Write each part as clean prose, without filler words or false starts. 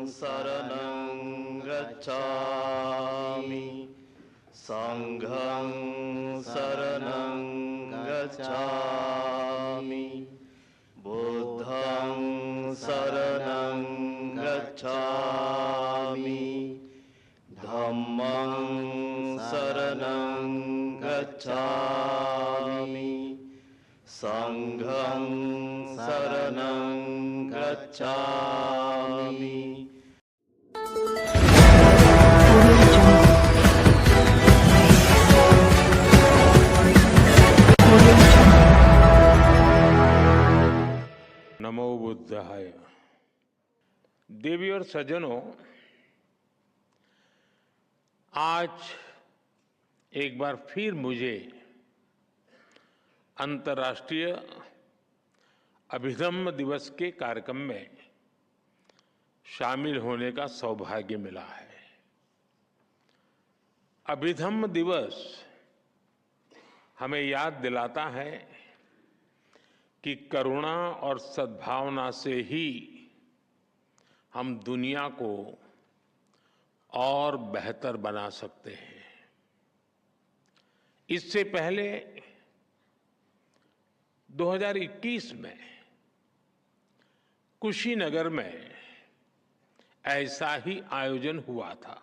शरणं गच्छामि संघं शरणं गच्छामि बुद्धं शरणं गच्छामि धम्मं शरणं गच्छामि संघं शरणं गच्छामि। नमो बुद्धाय। देवी और सज्जनों, आज एक बार फिर मुझे अंतर्राष्ट्रीय अभिधम्म दिवस के कार्यक्रम में शामिल होने का सौभाग्य मिला है। अभिधम्म दिवस हमें याद दिलाता है कि करुणा और सद्भावना से ही हम दुनिया को और बेहतर बना सकते हैं। इससे पहले 2021 में कुशीनगर में ऐसा ही आयोजन हुआ था।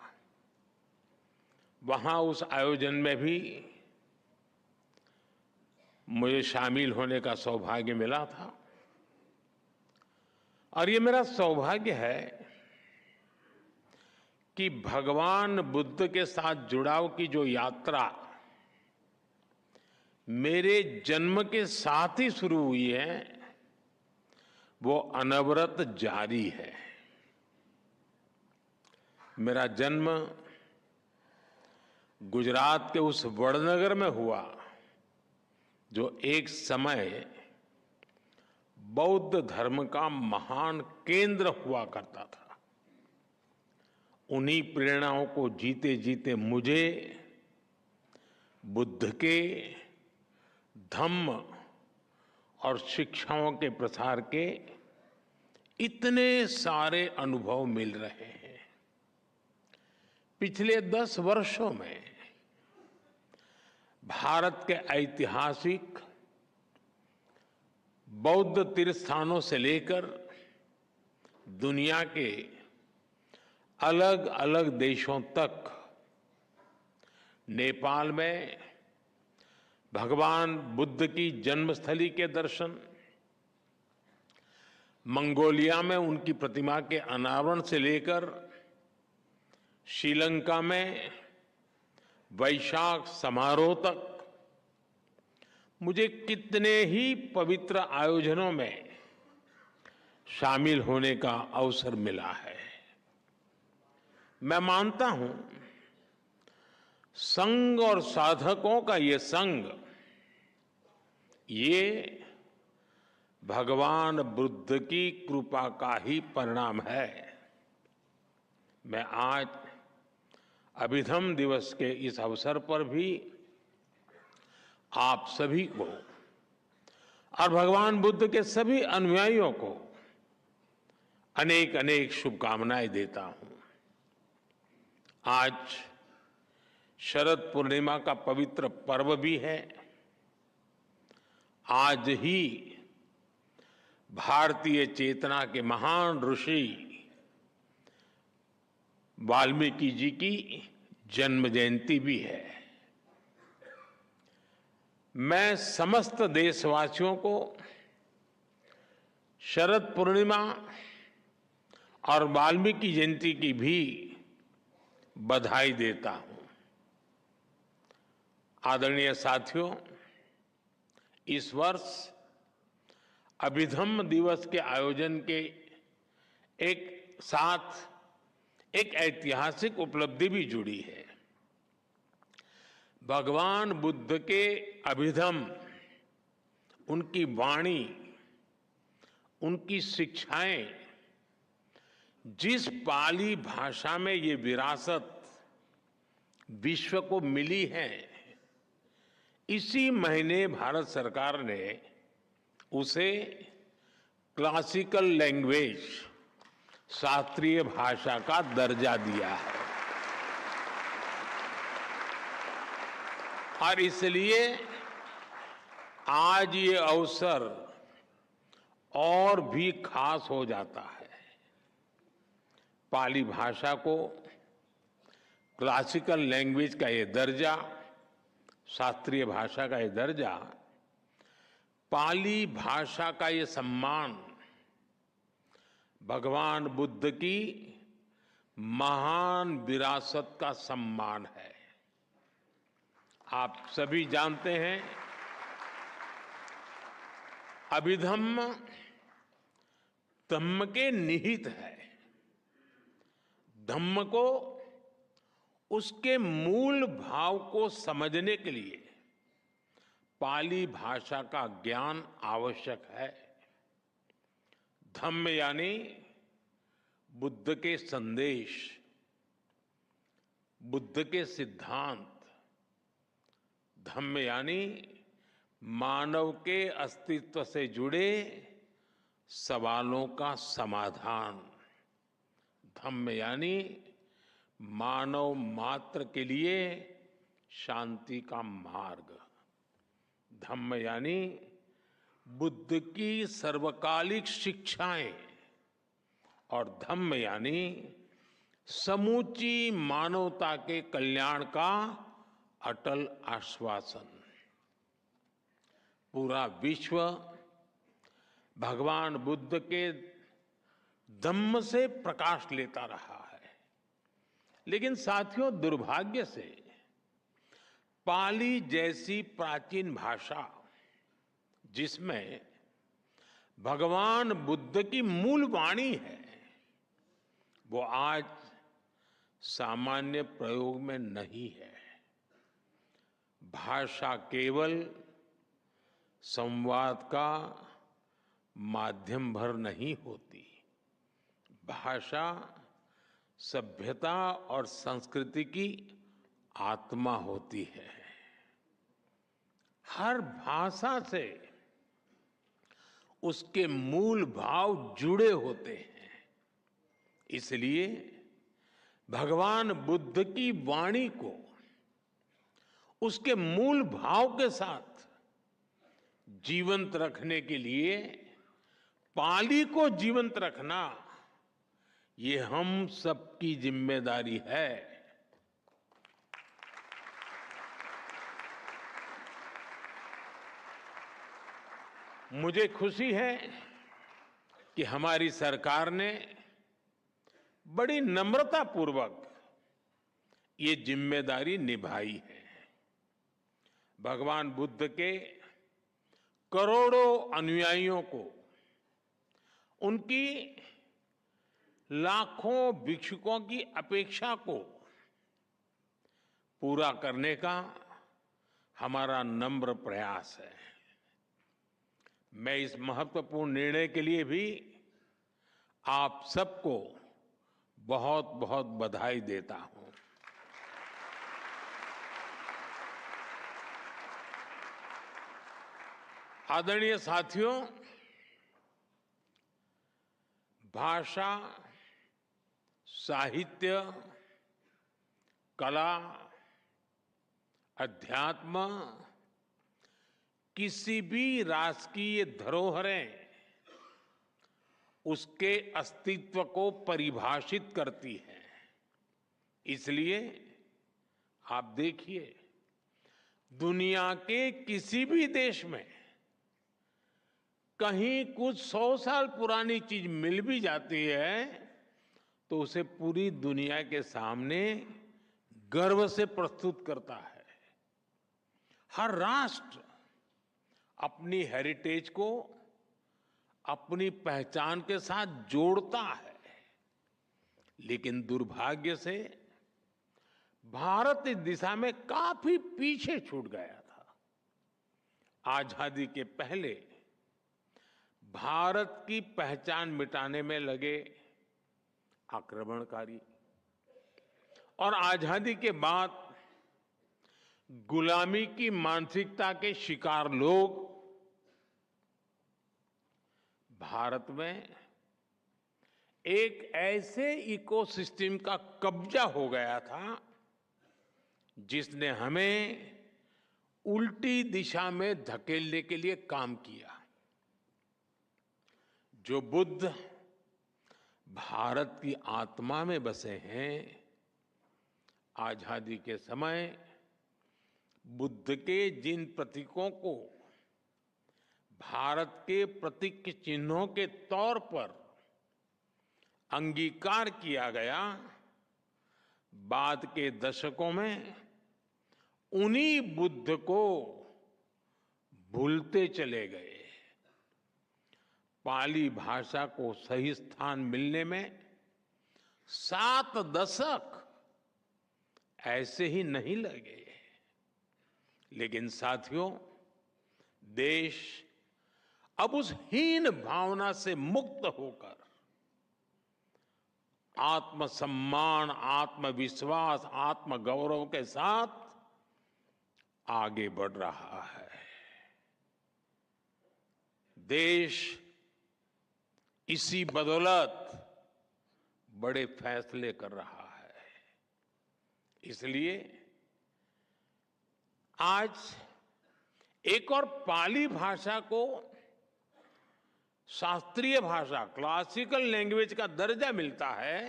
वहां उस आयोजन में भी मुझे शामिल होने का सौभाग्य मिला था और ये मेरा सौभाग्य है कि भगवान बुद्ध के साथ जुड़ाव की जो यात्रा मेरे जन्म के साथ ही शुरू हुई है, वो अनवरत जारी है। मेरा जन्म गुजरात के उस वडनगर में हुआ जो एक समय बौद्ध धर्म का महान केंद्र हुआ करता था। उन्हीं प्रेरणाओं को जीते जीते मुझे बुद्ध के धम्म और शिक्षाओं के प्रसार के इतने सारे अनुभव मिल रहे हैं। पिछले 10 वर्षों में भारत के ऐतिहासिक बौद्ध तीर्थस्थानों से लेकर दुनिया के अलग अलग देशों तक, नेपाल में भगवान बुद्ध की जन्मस्थली के दर्शन, मंगोलिया में उनकी प्रतिमा के अनावरण से लेकर श्रीलंका में वैशाख समारोह तक मुझे कितने ही पवित्र आयोजनों में शामिल होने का अवसर मिला है। मैं मानता हूं संघ और साधकों का ये संग, ये भगवान बुद्ध की कृपा का ही परिणाम है। मैं आज अभिधम्म दिवस के इस अवसर पर भी आप सभी को और भगवान बुद्ध के सभी अनुयायियों को अनेक अनेक शुभकामनाएं देता हूं। आज शरद पूर्णिमा का पवित्र पर्व भी है। आज ही भारतीय चेतना के महान ऋषि वाल्मीकि जी की जन्म जयंती भी है। मैं समस्त देशवासियों को शरद पूर्णिमा और वाल्मीकि जयंती की भी बधाई देता हूं। आदरणीय साथियों, इस वर्ष अभिधम्म दिवस के आयोजन के एक साथ एक ऐतिहासिक उपलब्धि भी जुड़ी है। भगवान बुद्ध के अभिधम्म, उनकी वाणी, उनकी शिक्षाएं जिस पाली भाषा में ये विरासत विश्व को मिली है, इसी महीने भारत सरकार ने उसे क्लासिकल लैंग्वेज शास्त्रीय भाषा का दर्जा दिया है। और इसलिए आज ये अवसर और भी खास हो जाता है। पाली भाषा को क्लासिकल लैंग्वेज का ये दर्जा, शास्त्रीय भाषा का ये दर्जा, पाली भाषा का ये सम्मान भगवान बुद्ध की महान विरासत का सम्मान है। आप सभी जानते हैं, अभिधम्म धम्म के निहित है। धम्म को, उसके मूल भाव को समझने के लिए पाली भाषा का ज्ञान आवश्यक है। धम्म यानी बुद्ध के संदेश, बुद्ध के सिद्धांत। धम्म यानी मानव के अस्तित्व से जुड़े सवालों का समाधान। धम्म यानी मानव मात्र के लिए शांति का मार्ग। धम्म यानी बुद्ध की सर्वकालिक शिक्षाएं। और धम्म यानी समूची मानवता के कल्याण का अटल आश्वासन। पूरा विश्व भगवान बुद्ध के धम्म से प्रकाश लेता रहा है। लेकिन साथियों, दुर्भाग्य से पाली जैसी प्राचीन भाषा, जिसमें भगवान बुद्ध की मूल वाणी है, वो आज सामान्य प्रयोग में नहीं है। भाषा केवल संवाद का माध्यम भर नहीं होती। भाषा सभ्यता और संस्कृति की आत्मा होती है। हर भाषा से उसके मूल भाव जुड़े होते हैं। इसलिए भगवान बुद्ध की वाणी को उसके मूल भाव के साथ जीवंत रखने के लिए पाली को जीवंत रखना, ये हम सबकी जिम्मेदारी है। मुझे खुशी है कि हमारी सरकार ने बड़ी नम्रतापूर्वक ये जिम्मेदारी निभाई है। भगवान बुद्ध के करोड़ों अनुयायियों को, उनकी लाखों भिक्षुकों की अपेक्षा को पूरा करने का हमारा नम्र प्रयास है। मैं इस महत्वपूर्ण निर्णय के लिए भी आप सबको बहुत बहुत बधाई देता हूं। आदरणीय साथियों, भाषा, साहित्य, कला, अध्यात्म, किसी भी राष्ट्र की ये धरोहरें उसके अस्तित्व को परिभाषित करती हैं। इसलिए आप देखिए, दुनिया के किसी भी देश में कहीं कुछ 100 साल पुरानी चीज मिल भी जाती है तो उसे पूरी दुनिया के सामने गर्व से प्रस्तुत करता है। हर राष्ट्र अपनी हेरिटेज को अपनी पहचान के साथ जोड़ता है। लेकिन दुर्भाग्य से भारत इस दिशा में काफी पीछे छूट गया था। आजादी के पहले भारत की पहचान मिटाने में लगे आक्रमणकारी और आजादी के बाद गुलामी की मानसिकता के शिकार लोग भारत में एक ऐसे इकोसिस्टम का कब्जा हो गया था जिसने हमें उल्टी दिशा में धकेलने के लिए काम किया। जो बुद्ध भारत की आत्मा में बसे हैं, आजादी के समय बुद्ध के जिन प्रतीकों को भारत के प्रतीक चिन्हों के तौर पर अंगीकार किया गया, बाद के दशकों में उन्हीं बुद्ध को भूलते चले गए। पाली भाषा को सही स्थान मिलने में 7 दशक ऐसे ही नहीं लगे। लेकिन साथियों, देश अब उस हीन भावना से मुक्त होकर आत्मसम्मान, आत्मविश्वास, आत्मगौरव के साथ आगे बढ़ रहा है। देश इसी बदौलत बड़े फैसले कर रहा है। इसलिए आज एक और पाली भाषा को शास्त्रीय भाषा, क्लासिकल लैंग्वेज का दर्जा मिलता है,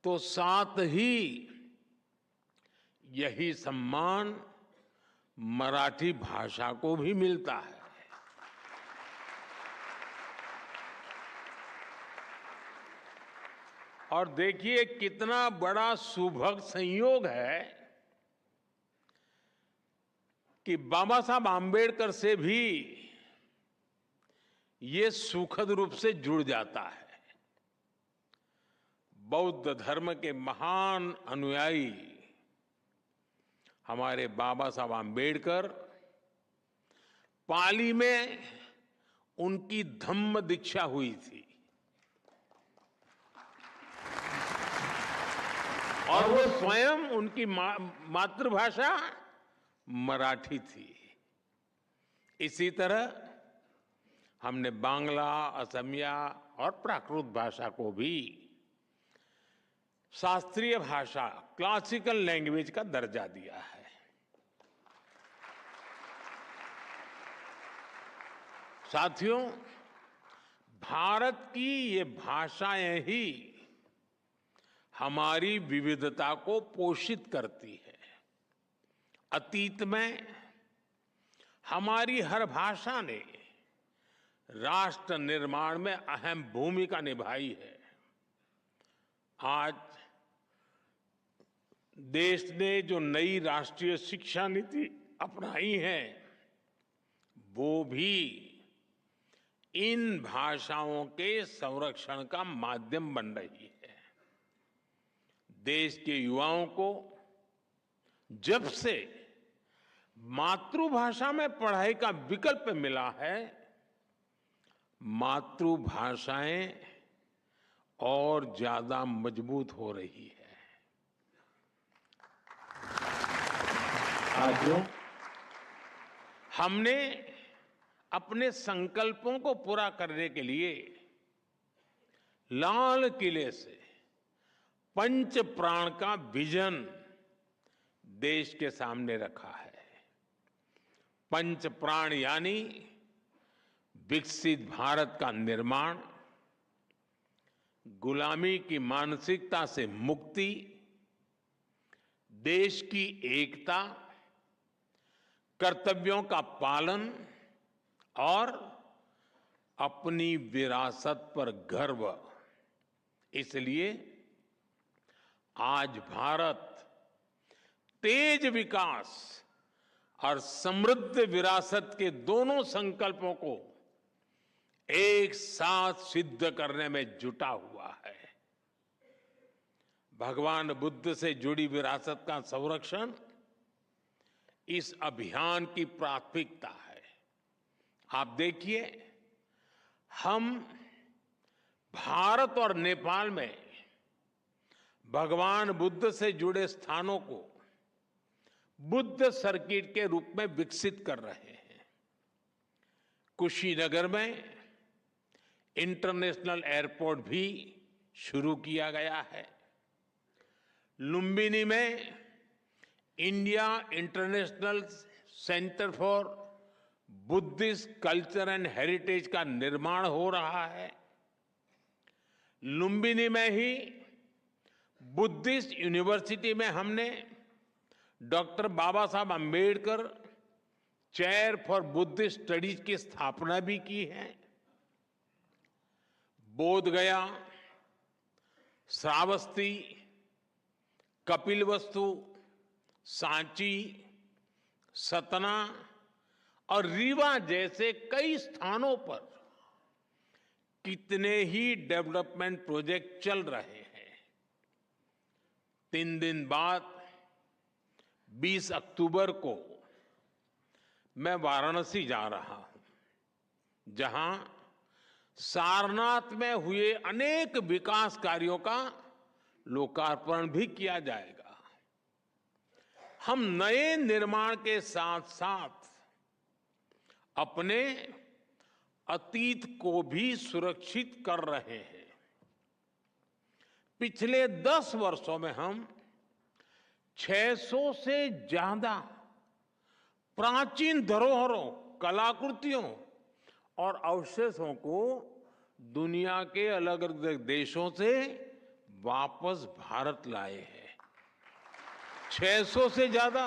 तो साथ ही यही सम्मान मराठी भाषा को भी मिलता है। और देखिए कितना बड़ा सुभग संयोग है कि बाबा साहब आम्बेडकर से भी ये सुखद रूप से जुड़ जाता है। बौद्ध धर्म के महान अनुयायी हमारे बाबा साहब आम्बेडकर, पाली में उनकी धम्म दीक्षा हुई थी और वो स्वयं उनकी मातृभाषा मराठी थी। इसी तरह हमने बांग्ला, असमिया और प्राकृत भाषा को भी शास्त्रीय भाषा, क्लासिकल लैंग्वेज का दर्जा दिया है। साथियों, भारत की ये भाषाएं ही हमारी विविधता को पोषित करती है। अतीत में हमारी हर भाषा ने राष्ट्र निर्माण में अहम भूमिका निभाई है। आज देश ने जो नई राष्ट्रीय शिक्षा नीति अपनाई है, वो भी इन भाषाओं के संरक्षण का माध्यम बन रही है। देश के युवाओं को जब से मातृभाषा में पढ़ाई का विकल्प मिला है, मातृभाषाएं और ज्यादा मजबूत हो रही है। साथियों, हमने अपने संकल्पों को पूरा करने के लिए लाल किले से पंच प्राण का विजन देश के सामने रखा है। पंच प्राण यानी विकसित भारत का निर्माण, गुलामी की मानसिकता से मुक्ति, देश की एकता, कर्तव्यों का पालन और अपनी विरासत पर गर्व। इसलिए आज भारत तेज विकास और समृद्ध विरासत के दोनों संकल्पों को एक साथ सिद्ध करने में जुटा हुआ है। भगवान बुद्ध से जुड़ी विरासत का संरक्षण इस अभियान की प्राथमिकता है। आप देखिए, हम भारत और नेपाल में भगवान बुद्ध से जुड़े स्थानों को बुद्ध सर्किट के रूप में विकसित कर रहे हैं। कुशीनगर में इंटरनेशनल एयरपोर्ट भी शुरू किया गया है। लुम्बिनी में India international centre for Buddhist culture and heritage का निर्माण हो रहा है। लुम्बिनी में ही बुद्धिस्ट यूनिवर्सिटी में हमने डॉक्टर बाबा साहब Ambedkar chair for Buddhist studies की स्थापना भी की है। बोध गया, श्रावस्ती, कपिलवस्तु, सांची, सतना और रीवा जैसे कई स्थानों पर कितने ही डेवलपमेंट प्रोजेक्ट चल रहे हैं। 3 दिन बाद 20 अक्टूबर को मैं वाराणसी जा रहा हूं, जहां सारनाथ में हुए अनेक विकास कार्यों का लोकार्पण भी किया जाएगा। हम नए निर्माण के साथ साथ अपने अतीत को भी सुरक्षित कर रहे हैं। पिछले 10 वर्षों में हम 600 से ज्यादा प्राचीन धरोहरों, कलाकृतियों और अवशेषों को दुनिया के अलग अलग देशों से वापस भारत लाए हैं। 600 से ज्यादा।